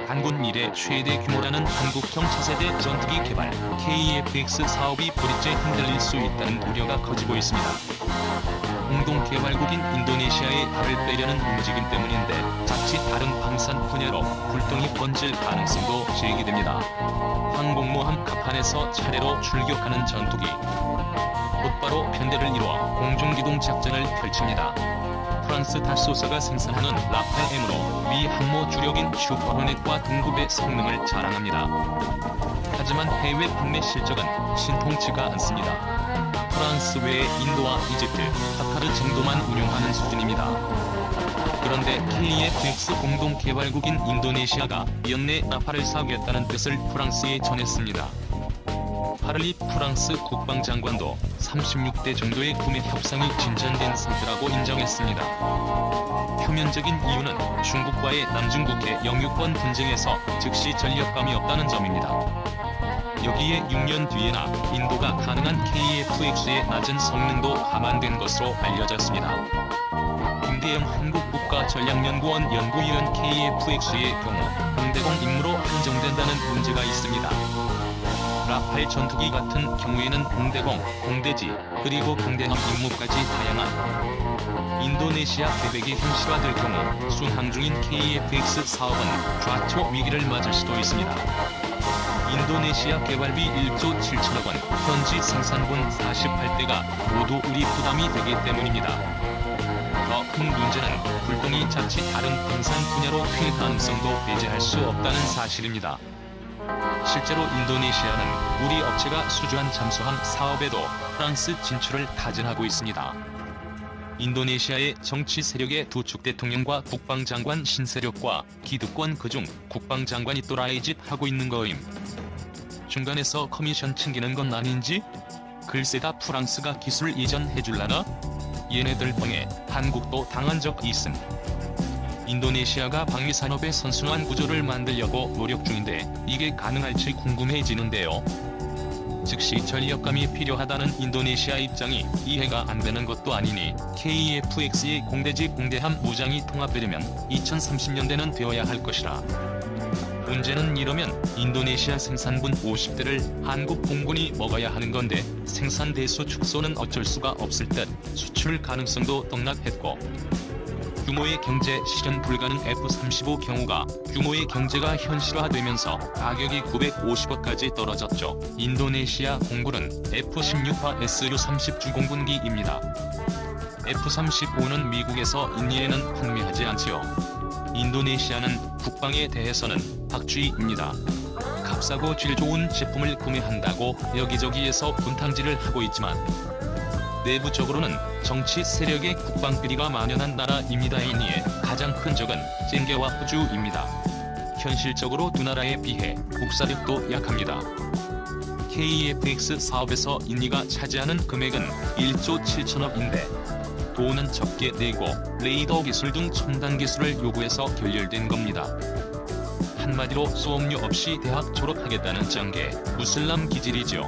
한군 이래 최대 규모라는 한국형 차세대 전투기 개발 KF-X 사업이 고리째 흔들릴 수 있다는 우려가 커지고 있습니다. 공동 개발국인 인도네시아의 발을 빼려는 움직임 때문인데 자칫 다른 방산 분야로 불똥이 번질 가능성도 제기됩니다. 항공모함 갑판에서 차례로 출격하는 전투기. 곧바로 편대를 이루어 공중기동 작전을 펼칩니다. 프랑스 다소사가 생산하는 라팔-M으로 미 항모 주력인 슈퍼호넷과 동급의 성능을 자랑합니다. 하지만 해외 판매 실적은 신통치가 않습니다. 프랑스 외에 인도와 이집트, 카타르 정도만 운용하는 수준입니다. 그런데 KF-X 공동개발국인 인도네시아가 연내 라팔을 사겠다는 뜻을 프랑스에 전했습니다. 파를리 프랑스 국방장관도 36대 정도의 구매 협상이 진전된 상태라고 인정했습니다. 표면적인 이유는 중국과의 남중국해 영유권 분쟁에서 즉시 전력감이 없다는 점입니다. 여기에 6년 뒤에나 인도가 가능한 KF-X의 낮은 성능도 감안된 것으로 알려졌습니다. 김대영 한국국가전략연구원 연구위원 KF-X의 경우 공대공 임무로 한정된다는 문제가 있습니다. 라팔 전투기 같은 경우에는 공대공, 공대지, 그리고 공대함 임무까지 다양한 인도네시아 계획이 현실화될 경우 순항 중인 KF-X 사업은 좌초 위기를 맞을 수도 있습니다. 인도네시아 개발비 1조 7천억 원, 현지 생산분 48대가 모두 우리 부담이 되기 때문입니다. 더 큰 문제는 불똥이 자칫 다른 방산 분야로 튈 가능성도 배제할 수 없다는 사실입니다. 실제로 인도네시아는 우리 업체가 수주한 잠수함 사업에도 프랑스 진출을 타진하고 있습니다. 인도네시아의 정치 세력의 두 축 대통령과 국방장관 신세력과 기득권 그중 국방장관이 또라이짓 하고 있는 거임. 중간에서 커미션 챙기는 건 아닌지? 글쎄 다 프랑스가 기술 이전해줄라나? 얘네들 뻥에 한국도 당한 적 있음. 인도네시아가 방위산업의 선순환 구조를 만들려고 노력 중인데 이게 가능할지 궁금해지는데요. 즉시 전력감이 필요하다는 인도네시아 입장이 이해가 안 되는 것도 아니니 KF-X의 공대지 공대함 무장이 통합되려면 2030년대는 되어야 할 것이라. 문제는 이러면 인도네시아 생산분 50대를 한국 공군이 먹어야 하는 건데 생산 대수 축소는 어쩔 수가 없을 듯 수출 가능성도 떡락했고 규모의 경제 실현 불가능 F-35 경우가 규모의 경제가 현실화되면서 가격이 950억까지 떨어졌죠. 인도네시아 공군은 F-16화 SU-30 주공군기입니다. F-35는 미국에서 인니에는 판매하지 않지요. 인도네시아는 국방에 대해서는 박쥐입니다. 값싸고 질 좋은 제품을 구매한다고 여기저기에서 분탕질을 하고 있지만 내부적으로는 정치 세력의 국방 비리가 만연한 나라입니다. 이니에 가장 큰 적은 쟁개와 호주입니다. 현실적으로 두 나라에 비해 국사력도 약합니다. KF-X 사업에서 인니가 차지하는 금액은 1조 7천억인데 돈은 적게 내고 레이더 기술 등 첨단 기술을 요구해서 결렬된 겁니다. 한마디로 수업료 없이 대학 졸업하겠다는 짱개 무슬람 기질이죠.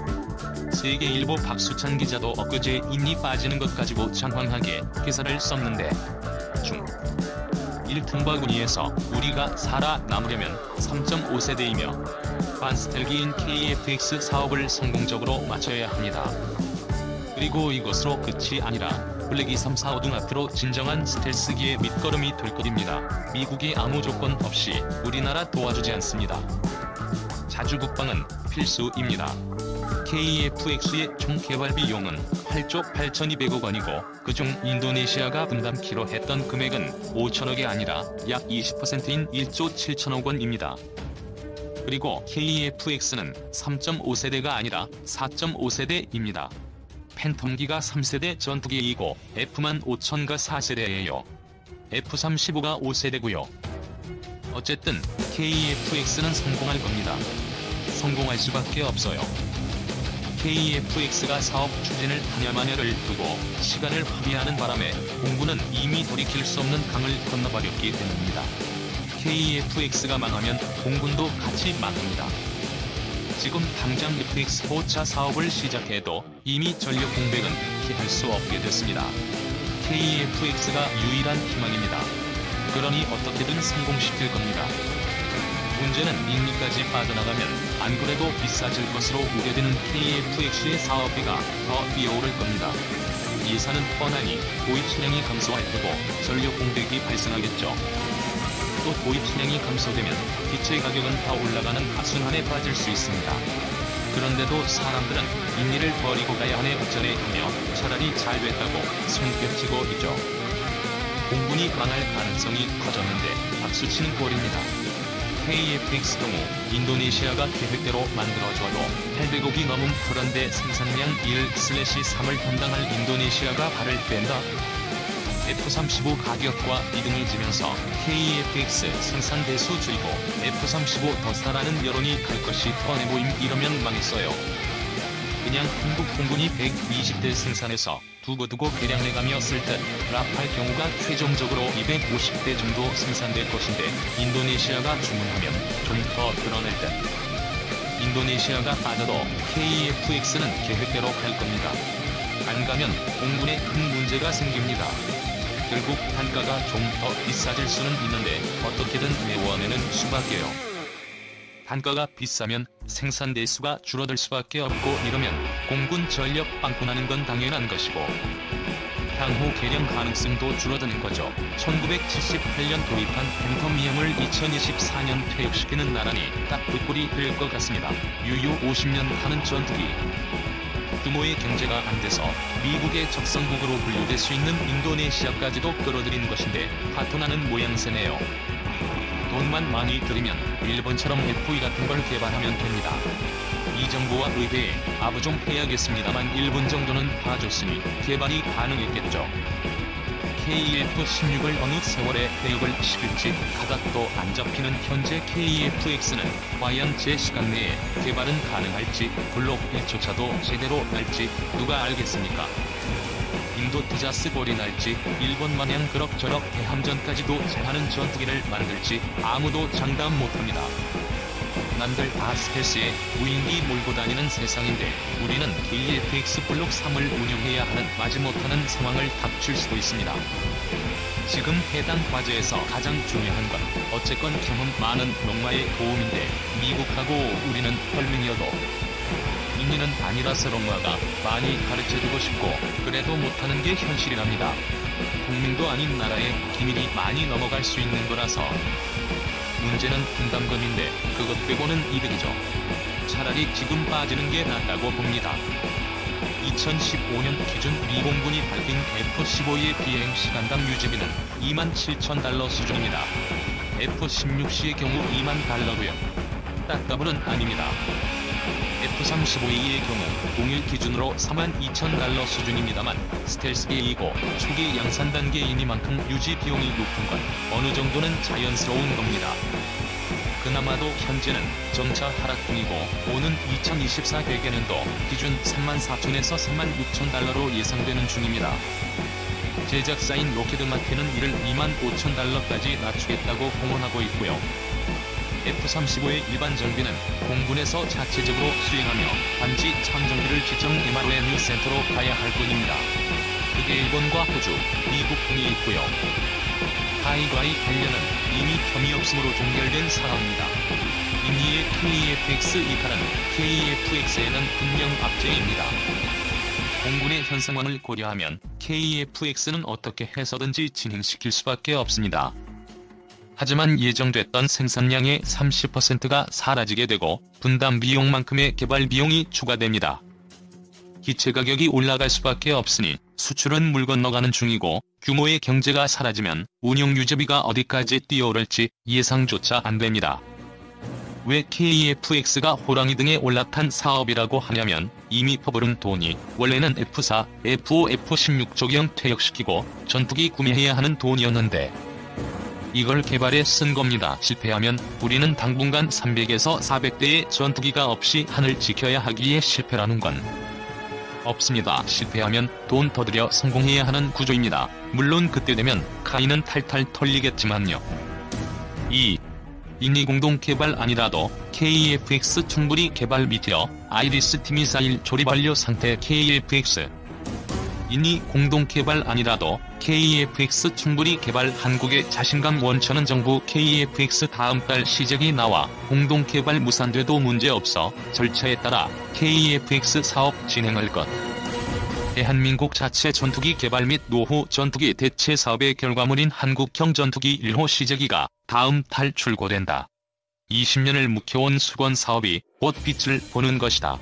세계일보 박수찬 기자도 엊그제 인니 빠지는 것 가지고 장황하게 기사를 썼는데 중 1tum바구니에서 우리가 살아남으려면 3.5세대이며 반스텔기인 KF-X 사업을 성공적으로 마쳐야 합니다. 그리고 이것으로 끝이 아니라 블랙 234호등 앞으로 진정한 스텔스기의 밑거름이 될 것입니다. 미국이 아무 조건 없이 우리나라 도와주지 않습니다. 자주 국방은 필수입니다. KF-X의 총 개발 비용은 8조 8,200억 원이고 그중 인도네시아가 분담키로 했던 금액은 5천억이 아니라 약 20%인 1조 7천억 원입니다. 그리고 KF-X는 3.5세대가 아니라 4.5세대입니다. 팬텀기가 3세대 전투기이고 F만 5,000가 4세대예요. F-35가 5세대고요. 어쨌든 KF-X는 성공할 겁니다. 성공할 수밖에 없어요. KF-X가 사업 추진을 하냐마냐를 두고 시간을 허비하는 바람에 공군은 이미 돌이킬 수 없는 강을 건너버렸기 때문입니다. KF-X가 망하면 공군도 같이 망합니다. 지금 당장 FX 포차 사업을 시작해도 이미 전력 공백은 피할 수 없게 됐습니다. KF-X가 유일한 희망입니다. 그러니 어떻게든 성공시킬 겁니다. 문제는 인리까지 빠져나가면 안 그래도 비싸질 것으로 우려되는 KFX의 사업비가 더 뛰어오를 겁니다. 예산은 뻔하니 도입 수량이 감소할 테고 전력 공백이 발생하겠죠. 또 도입 수량이 감소되면 기체 가격은 더 올라가는 악순환에 빠질 수 있습니다. 그런데도 사람들은 인리를 버리고 가야 하네 어쩌네 하며 차라리 잘 됐다고 손뼉치고 있죠. 공군이 망할 가능성이 커졌는데 박수치는 꼴입니다. KFX 경우 인도네시아가 계획대로 만들어줘도 800억이 넘은 그런데 생산량 1/3을 담당할 인도네시아가 발을 뺀다? F-35 가격과 이등을 지면서 KFX 생산 대수 줄이고 F-35 더 사라는 여론이 갈 것이 뻔해 보임. 이러면 망했어요. 그냥 한국 공군이 120대 생산해서 두고두고 개량해가며 쓸 듯 라팔 경우가 최종적으로 250대 정도 생산될 것인데 인도네시아가 주문하면 좀 더 늘어날 듯. 인도네시아가 빠져도 KFX는 계획대로 갈 겁니다. 안 가면 공군에 큰 문제가 생깁니다. 결국 단가가 좀 더 비싸질 수는 있는데 어떻게든 메워내는 수밖에요. 단가가 비싸면 생산 대수가 줄어들 수밖에 없고 이러면 공군 전력 빵꾸나는 건 당연한 것이고 향후 개량 가능성도 줄어드는 거죠. 1978년 도입한 팬텀2형을 2024년 퇴역시키는 나라니 딱 그 꼴이 될 것 같습니다. 유효 50년 하는 전투기. 규모의 경제가 안 돼서 미국의 적성국으로 분류될 수 있는 인도네시아까지도 끌어들인 것인데 파토나는 모양새네요. 돈만 많이 들이면 일본처럼 F2 같은 걸 개발하면 됩니다. 이 정부와 의회에 아부 좀 해야겠습니다만 일본 정도는 봐줬으니 개발이 가능했겠죠. KF-16을 어느 세월에 퇴역을 시킬지 가닥도 안 잡히는 현재 KF-X는 과연 제 시간 내에 개발은 가능할지 블록 1조차도 제대로 날지 누가 알겠습니까? 인도 디자스 꼴이 날지 일본 마냥 그럭저럭 대함전까지도 제하는 전투기를 만들지 아무도 장담 못합니다. 남들 다 스텔스에 무인기 몰고 다니는 세상인데 우리는 KF-X 블록 3을 운영해야 하는 마지못하는 상황을 닥칠 수도 있습니다. 지금 해당 과제에서 가장 중요한 건 어쨌건 경험 많은 롱마의 도움인데 미국하고 우리는 혈맹이어도 인리는 아니라서 롱마가 많이 가르쳐주고 싶고 그래도 못하는 게 현실이랍니다. 동맹도 아닌 나라에 기밀이 많이 넘어갈 수 있는 거라서 문제는 분담금인데 그것 빼고는 이득이죠. 차라리 지금 빠지는 게 낫다고 봅니다. 2015년 기준 미 공군이 밝힌 F-15의 비행 시간당 유지비는 $27,000 수준입니다. F-16C의 경우 $20,000고요. 딱 아닙니다. F-35A의 경우 동일 기준으로 $32,000 수준입니다만 스텔스계이고 초기 양산 단계이니만큼 유지 비용이 높은 건 어느 정도는 자연스러운 겁니다. 그나마도 현재는 점차 하락 중이고 오는 2024 회계년도 기준 34,000에서 36,000달러로 예상되는 중입니다. 제작사인 로키드마틴은 이를 $25,000까지 낮추겠다고 공언하고 있고요. F-35의 일반 정비는 공군에서 자체적으로 수행하며 단지 참정비를 지정 MRON 센터로 가야 할 뿐입니다. 그게 일본과 호주, 미국 등이 있고요. 하이과의 관련은 이미 혐의 없음으로 종결된 상황입니다. 인리의 KF-X 이탈은 KF-X에는 분명 악재입니다. 공군의 현 상황을 고려하면 KF-X는 어떻게 해서든지 진행시킬 수밖에 없습니다. 하지만 예정됐던 생산량의 30%가 사라지게 되고 분담 비용만큼의 개발 비용이 추가됩니다. 기체 가격이 올라갈 수밖에 없으니 수출은 물 건너가는 중이고 규모의 경제가 사라지면 운용 유지비가 어디까지 뛰어오를지 예상조차 안 됩니다. 왜 KF-X가 호랑이 등에 올라탄 사업이라고 하냐면 이미 퍼부른 돈이 원래는 F4, F5, F16 조기형 퇴역시키고 전투기 구매해야 하는 돈이었는데 이걸 개발에 쓴 겁니다. 실패하면 우리는 당분간 300에서 400대의 전투기가 없이 하늘 지켜야 하기에 실패라는 건 없습니다. 실패하면 돈 더 들여 성공해야 하는 구조입니다. 물론 그때 되면 카이는 탈탈 털리겠지만요. 2. 인리 공동 개발 아니라도 KF-X 충분히 개발 미티어 아이리스 T 미사일 조립 완료 상태 KF-X 이니 공동개발 아니라도 KEFX 충분히 개발 한국의 자신감 원천은 정부 KEFX 다음 달 시작이 나와 공동개발 무산돼도 문제없어 절차에 따라 KEFX 사업 진행할 것. 대한민국 자체 전투기 개발 및 노후 전투기 대체 사업의 결과물인 한국형 전투기 1호 시제기가 다음 달 출고된다. 20년을 묵혀온 수건 사업이 곧 빛을 보는 것이다.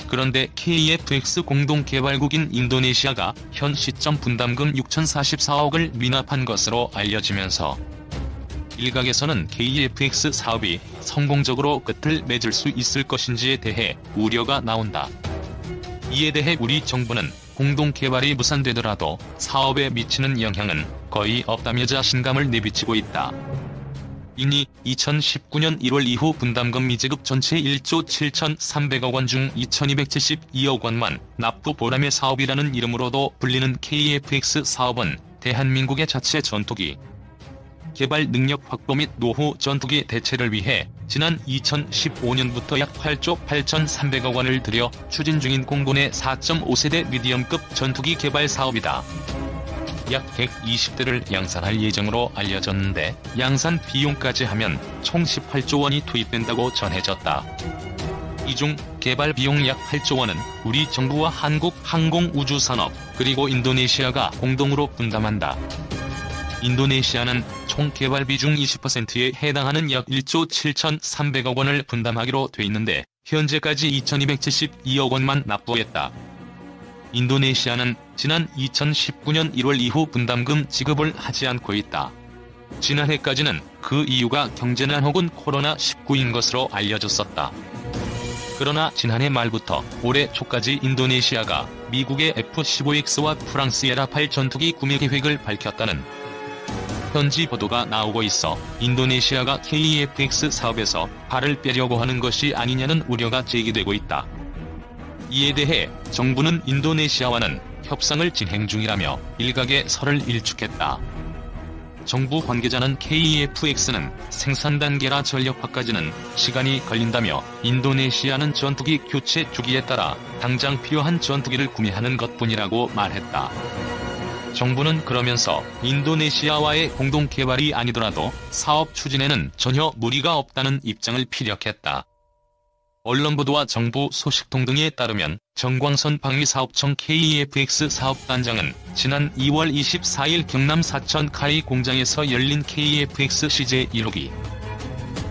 그런데 KEFX 공동개발국인 인도네시아가 현 시점 분담금 6,044억을 미납한 것으로 알려지면서 일각에서는 KEFX 사업이 성공적으로 끝을 맺을 수 있을 것인지에 대해 우려가 나온다. 이에 대해 우리 정부는 공동개발이 무산되더라도 사업에 미치는 영향은 거의 없다며 자신감을 내비치고 있다. 이니 2019년 1월 이후 분담금 미지급 전체 1조 7,300억 원 중 2,272억 원만 납부 보람의 사업이라는 이름으로도 불리는 KEFX 사업은 대한민국의 자체 전투기 개발 능력 확보 및 노후 전투기 대체를 위해 지난 2015년부터 약 8조 8,300억 원을 들여 추진 중인 공군의 4.5세대 미디엄급 전투기 개발 사업이다. 약 120대를 양산할 예정으로 알려졌는데 양산 비용까지 하면 총 18조 원이 투입된다고 전해졌다. 이 중 개발 비용 약 8조 원은 우리 정부와 한국 항공우주산업 그리고 인도네시아가 공동으로 분담한다. 인도네시아는 총 개발비 중 20%에 해당하는 약 1조 7,300억 원을 분담하기로 돼 있는데 현재까지 2,272억 원만 납부했다. 인도네시아는 지난 2019년 1월 이후 분담금 지급을 하지 않고 있다. 지난해까지는 그 이유가 경제난 혹은 코로나19인 것으로 알려졌었다. 그러나 지난해 말부터 올해 초까지 인도네시아가 미국의 F-15X와 프랑스의 라팔 전투기 구매 계획을 밝혔다는 현지 보도가 나오고 있어 인도네시아가 KEFX 사업에서 발을 빼려고 하는 것이 아니냐는 우려가 제기되고 있다. 이에 대해 정부는 인도네시아와는 협상을 진행 중이라며 일각의 설을 일축했다. 정부 관계자는 KEFX는 생산 단계라 전력화까지는 시간이 걸린다며 인도네시아는 전투기 교체 주기에 따라 당장 필요한 전투기를 구매하는 것뿐이라고 말했다. 정부는 그러면서 인도네시아와의 공동개발이 아니더라도 사업 추진에는 전혀 무리가 없다는 입장을 피력했다. 언론 보도와 정부 소식통 등에 따르면 정광선 방위사업청 KEFX 사업단장은 지난 2월 24일 경남 사천 카이 공장에서 열린 KEFX CJ 1호기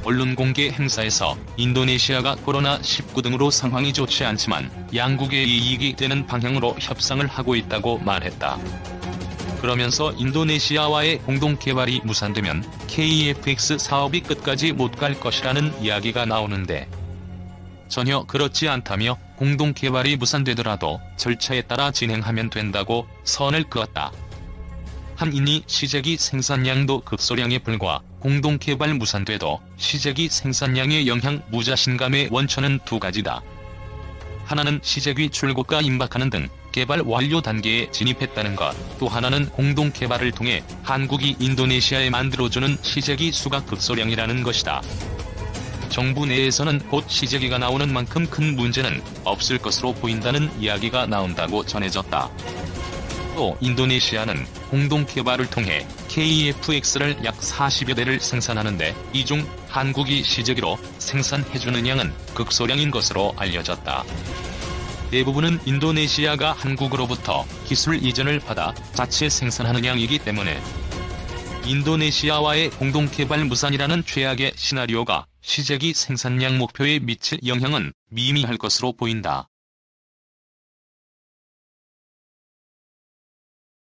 언론 공개 행사에서 인도네시아가 코로나19 등으로 상황이 좋지 않지만 양국의 이익이 되는 방향으로 협상을 하고 있다고 말했다. 그러면서 인도네시아와의 공동개발이 무산되면 KEFX 사업이 끝까지 못 갈 것이라는 이야기가 나오는데 전혀 그렇지 않다며 공동개발이 무산되더라도 절차에 따라 진행하면 된다고 선을 그었다. 한인이 시제기 생산량도 극소량에 불과 공동개발 무산돼도 시제기 생산량의 영향 무자신감의 원천은 두 가지다. 하나는 시제기 출고가 임박하는 등 개발 완료 단계에 진입했다는 것, 또 하나는 공동개발을 통해 한국이 인도네시아에 만들어주는 시제기 수가 극소량이라는 것이다. 정부 내에서는 곧 시제기가 나오는 만큼 큰 문제는 없을 것으로 보인다는 이야기가 나온다고 전해졌다. 또 인도네시아는 공동개발을 통해 KEFX를 약 40여 대를 생산하는데 이 중 한국이 시제기로 생산해주는 양은 극소량인 것으로 알려졌다. 대부분은 인도네시아가 한국으로부터 기술 이전을 받아 자체 생산하는 양이기 때문에 인도네시아와의 공동개발 무산이라는 최악의 시나리오가 시제기 생산량 목표에 미칠 영향은 미미할 것으로 보인다.